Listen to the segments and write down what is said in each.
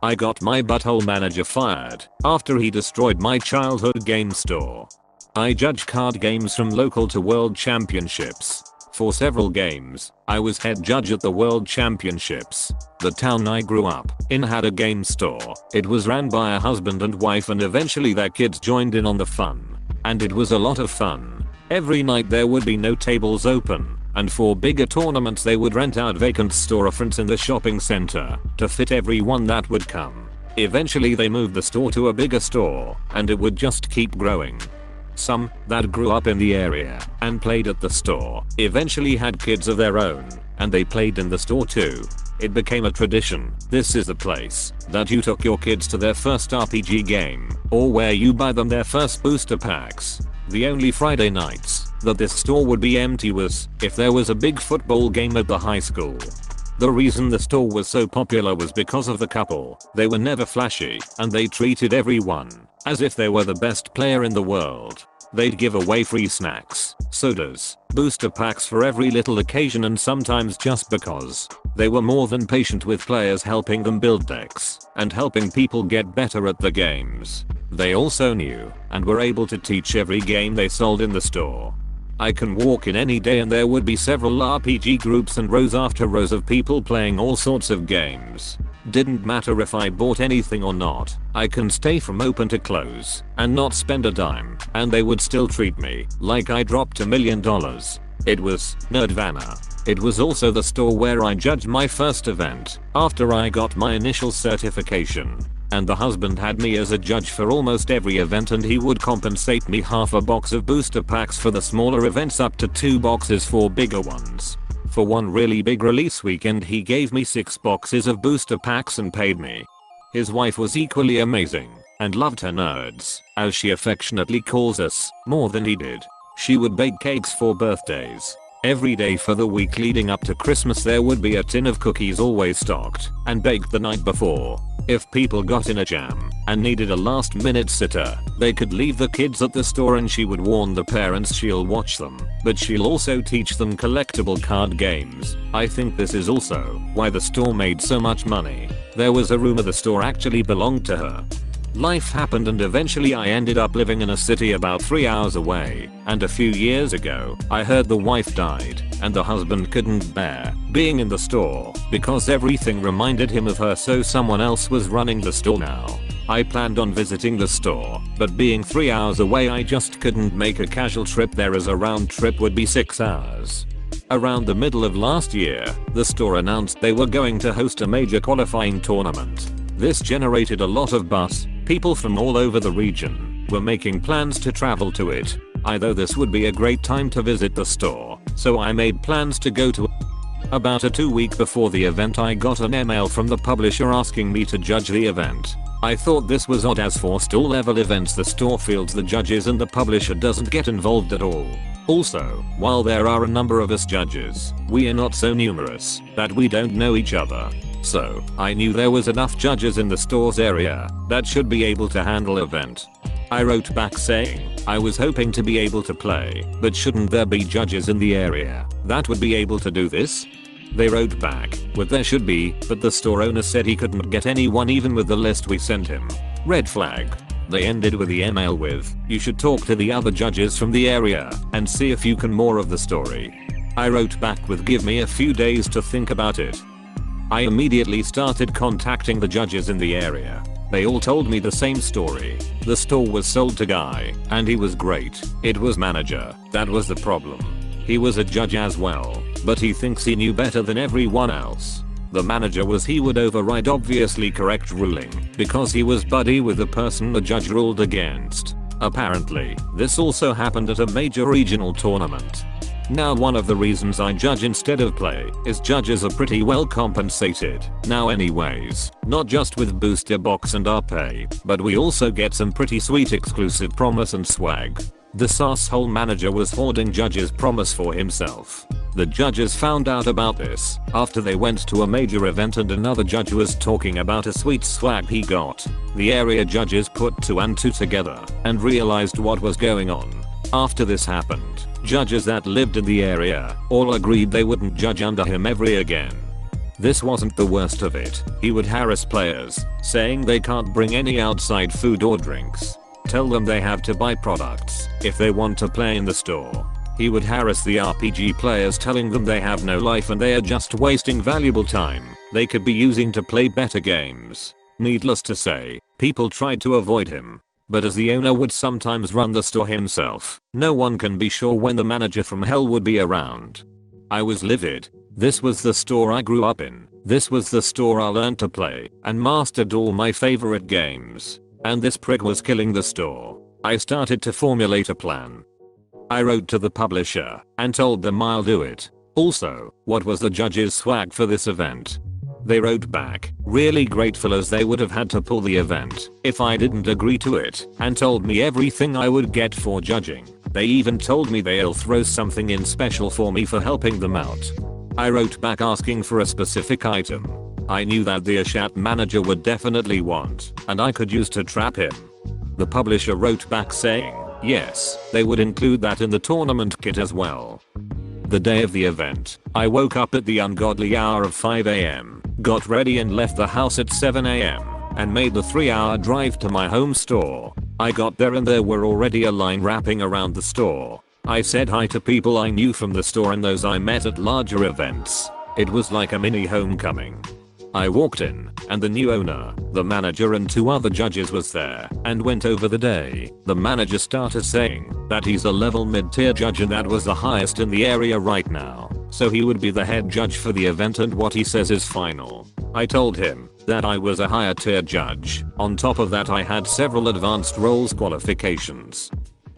I got my butthole manager fired after he destroyed my childhood game store. I judge card games from local to world championships. For several games, I was head judge at the World Championships. The town I grew up in had a game store. It was ran by a husband and wife, and eventually their kids joined in on the fun. And it was a lot of fun. Every night there would be no tables open, and for bigger tournaments they would rent out vacant storefronts in the shopping center to fit everyone that would come. Eventually they moved the store to a bigger store, and it would just keep growing. Some that grew up in the area and played at the store eventually had kids of their own, and they played in the store too. It became a tradition. This is the place that you took your kids to their first RPG game, or where you buy them their first booster packs. The only Friday nights that this store would be empty was if there was a big football game at the high school. The reason the store was so popular was because of the couple. They were never flashy, and they treated everyone as if they were the best player in the world. They'd give away free snacks, sodas, booster packs for every little occasion, and sometimes just because they were more than patient with players, helping them build decks and helping people get better at the games. They also knew and were able to teach every game they sold in the store. I can walk in any day and there would be several RPG groups and rows after rows of people playing all sorts of games. Didn't matter if I bought anything or not. I can stay from open to close and not spend a dime, and they would still treat me like I dropped $1 million. It was Nerdvana. It was also the store where I judged my first event after I got my initial certification. And the husband had me as a judge for almost every event, and he would compensate me half a box of booster packs for the smaller events up to 2 boxes for bigger ones. For one really big release weekend he gave me 6 boxes of booster packs and paid me. His wife was equally amazing and loved her nerds, as she affectionately calls us, more than he did. She would bake cakes for birthdays. Every day for the week leading up to Christmas there would be a tin of cookies always stocked and baked the night before. If people got in a jam and needed a last minute sitter, they could leave the kids at the store and she would warn the parents she'll watch them, but she'll also teach them collectible card games. I think this is also why the store made so much money. There was a rumor the store actually belonged to her. Life happened and eventually I ended up living in a city about 3 hours away, and a few years ago I heard the wife died and the husband couldn't bear being in the store because everything reminded him of her, so someone else was running the store now. I planned on visiting the store, but being 3 hours away I just couldn't make a casual trip there as a round trip would be 6 hours. Around the middle of last year, the store announced they were going to host a major qualifying tournament. This generated a lot of buzz. People from all over the region were making plans to travel to it. I thought this would be a great time to visit the store, so I made plans to go to it. About 2 weeks before the event I got an email from the publisher asking me to judge the event. I thought this was odd, as for store level events the store fields the judges and the publisher doesn't get involved at all. Also, while there are a number of us judges, we are not so numerous that we don't know each other. So, I knew there was enough judges in the store's area that should be able to handle event. I wrote back saying I was hoping to be able to play, but shouldn't there be judges in the area that would be able to do this? They wrote back with there should be, but the store owner said he couldn't get anyone even with the list we sent him. Red flag. They ended with the email with, you should talk to the other judges from the area and see if you can more of the story. I wrote back with give me a few days to think about it. I immediately started contacting the judges in the area. They all told me the same story. The store was sold to guy, and he was great. It was manager that was the problem. He was a judge as well, but he thinks he knew better than everyone else. The manager was he would override obviously correct ruling because he was buddy with the person the judge ruled against. Apparently, this also happened at a major regional tournament. Now one of the reasons I judge instead of play is judges are pretty well compensated now anyways, not just with booster box and our pay, but we also get some pretty sweet exclusive promise and swag. This asshole manager was hoarding judges' promise for himself. The judges found out about this after they went to a major event and another judge was talking about a sweet swag he got. The area judges put 2 and 2 together and realized what was going on. After this happened, judges that lived in the area all agreed they wouldn't judge under him ever again. This wasn't the worst of it. He would harass players, saying they can't bring any outside food or drinks. Tell them they have to buy products if they want to play in the store. He would harass the RPG players, telling them they have no life and they are just wasting valuable time they could be using to play better games. Needless to say, people tried to avoid him. But as the owner would sometimes run the store himself, no one can be sure when the manager from hell would be around. I was livid. This was the store I grew up in. This was the store I learned to play and mastered all my favorite games. And this prick was killing the store. I started to formulate a plan. I wrote to the publisher and told them I'll do it. Also, what was the judge's swag for this event? They wrote back, really grateful as they would have had to pull the event if I didn't agree to it, and told me everything I would get for judging. They even told me they'll throw something in special for me for helping them out. I wrote back asking for a specific item I knew that the chat manager would definitely want and I could use to trap him. The publisher wrote back saying, yes, they would include that in the tournament kit as well. The day of the event, I woke up at the ungodly hour of 5 AM, got ready and left the house at 7 AM, and made the 3-hour drive to my home store. I got there and there were already a line wrapping around the store. I said hi to people I knew from the store and those I met at larger events. It was like a mini homecoming. I walked in, and the new owner, the manager and 2 other judges was there, and went over the day. The manager started saying that he's a level mid-tier judge and that was the highest in the area right now, so he would be the head judge for the event and what he says is final. I told him that I was a higher tier judge. On top of that I had several advanced roles qualifications.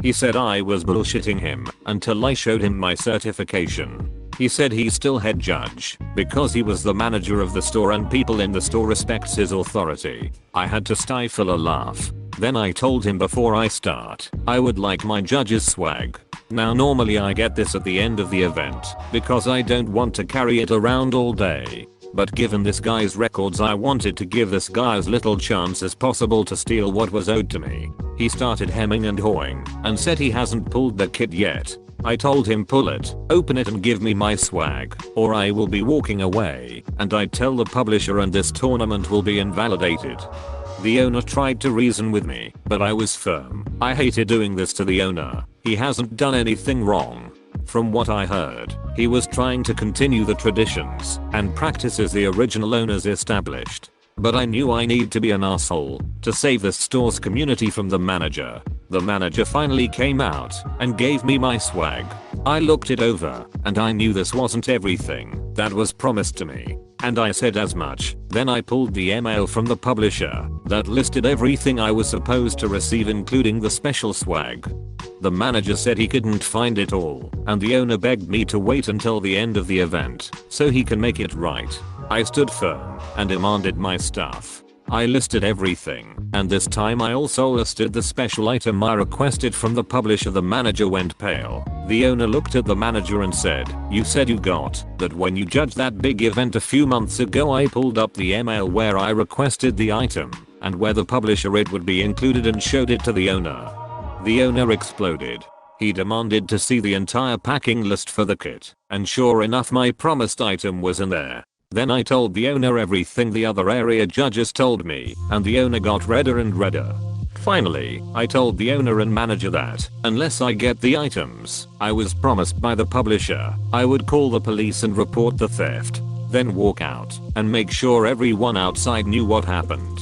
He said I was bullshitting him until I showed him my certification. He said he's still head judge because he was the manager of the store and people in the store respects his authority. I had to stifle a laugh. Then I told him before I start, I would like my judge's swag. Now normally I get this at the end of the event because I don't want to carry it around all day. But given this guy's records I wanted to give this guy as little chance as possible to steal what was owed to me. He started hemming and hawing and said he hasn't pulled the kit yet. I told him pull it, open it and give me my swag, or I will be walking away, and I'd tell the publisher and this tournament will be invalidated. The owner tried to reason with me, but I was firm. I hated doing this to the owner. He hasn't done anything wrong. From what I heard, he was trying to continue the traditions and practices the original owners established. But I knew I need to be an asshole to save the store's community from the manager. The manager finally came out and gave me my swag. I looked it over and I knew this wasn't everything that was promised to me. And I said as much. Then I pulled the email from the publisher that listed everything I was supposed to receive including the special swag. The manager said he couldn't find it all and the owner begged me to wait until the end of the event so he can make it right. I stood firm and demanded my stuff. I listed everything, and this time I also listed the special item I requested from the publisher. The manager went pale. The owner looked at the manager and said, you said you got that when you judged that big event a few months ago. I pulled up the email where I requested the item and where the publisher it would be included and showed it to the owner. The owner exploded. He demanded to see the entire packing list for the kit, and sure enough my promised item was in there. Then I told the owner everything the other area judges told me, and the owner got redder and redder. Finally, I told the owner and manager that, unless I get the items I was promised by the publisher, I would call the police and report the theft, then walk out and make sure everyone outside knew what happened.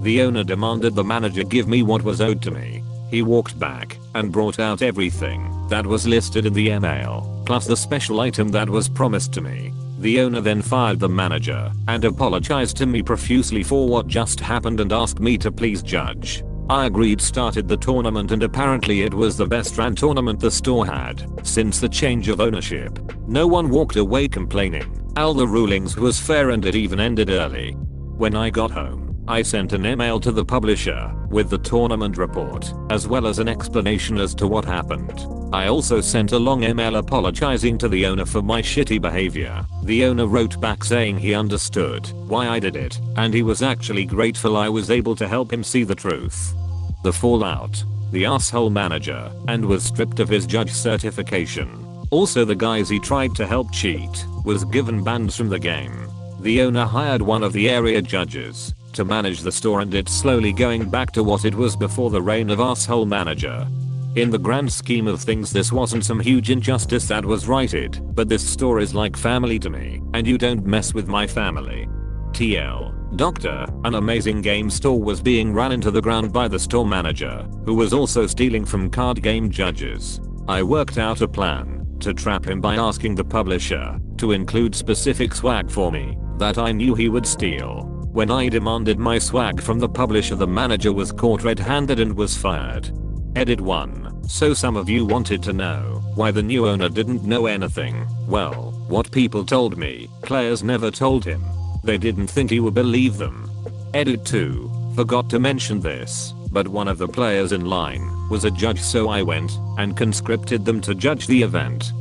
The owner demanded the manager give me what was owed to me. He walked back and brought out everything that was listed in the email, plus the special item that was promised to me. The owner then fired the manager and apologized to me profusely for what just happened and asked me to please judge. I agreed, started the tournament, and apparently it was the best ran tournament the store had since the change of ownership. No one walked away complaining. All the rulings was fair and it even ended early. When I got home, I sent an email to the publisher with the tournament report as well as an explanation as to what happened. I also sent a long email apologizing to the owner for my shitty behavior. The owner wrote back saying he understood why I did it and he was actually grateful I was able to help him see the truth. The fallout: the asshole manager and was stripped of his judge certification. Also the guys he tried to help cheat was given bans from the game. The owner hired one of the area judges to manage the store, and it's slowly going back to what it was before the reign of asshole manager. In the grand scheme of things, this wasn't some huge injustice that was righted, but this store is like family to me, and you don't mess with my family. TL. Doctor, an amazing game store was being run into the ground by the store manager, who was also stealing from card game judges. I worked out a plan to trap him by asking the publisher to include specific swag for me that I knew he would steal. When I demanded my swag from the publisher, the manager was caught red-handed and was fired. Edit 1. So some of you wanted to know why the new owner didn't know anything. Well, what people told me, players never told him. They didn't think he would believe them. Edit 2. Forgot to mention this, but one of the players in line was a judge, so I went and conscripted them to judge the event.